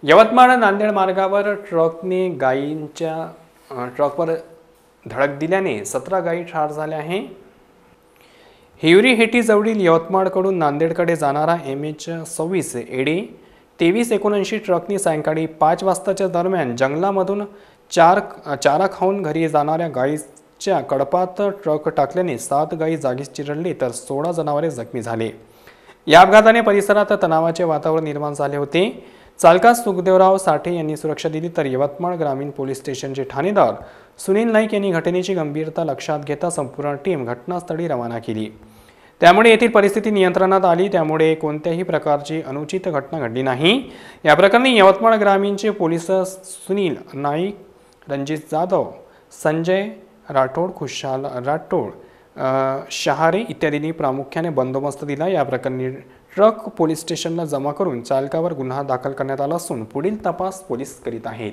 यवतमाळ नांदेड मार्गावर ट्रकने ट्रकवर धडक दिल्याने 17 गायी ठार झाल्या आहे। हिवरी हेटी जवळील यवतमाळकडून नांदेडकडे जाणारा MH26 एडी 2379 ट्रकने सायंकाळी 5 वाजताच्या दरम्यान जंगलामधून चारा खाऊन घरी जाणाऱ्या गायीच्या कडपात ट्रक टाकल्याने 7 गायी जागीच चिरडली तर 16 जनावरे जखमी झाले। या अपघाताने परिसरात तणावाचे वातावरण निर्माण झाले होते। चालकास सुखदेवराव साठे यांनी सुरक्षा दिली तर यवतमाळ ग्रामीण पोलीस स्टेशनचे ठाणेदार सुनील नाईक यांनी घटनेची गंभीरता लक्षात घेता संपूर्ण टीम घटनास्थळी रवाना केली। त्यामुळे येथील परिस्थिती नियंत्रणात आली। त्यामुळे कोणत्याही प्रकारची अनुचित घटना घडली नाही। या प्रकरणी यवतमाळ ग्रामीणचे पोलीस सुनील नाईक, रणजित जाधव, संजय राठोड, खुशाल राठोड, शहारे इत्यादींनी प्रामुख्याने बंदोबस्त दिला। या प्रकरणी ट्रक पोलीस स्टेशनला जमा करून चालकावर गुन्हा दाखल करण्यात आला असून पुढील तपास पोलीस करीत आहेत।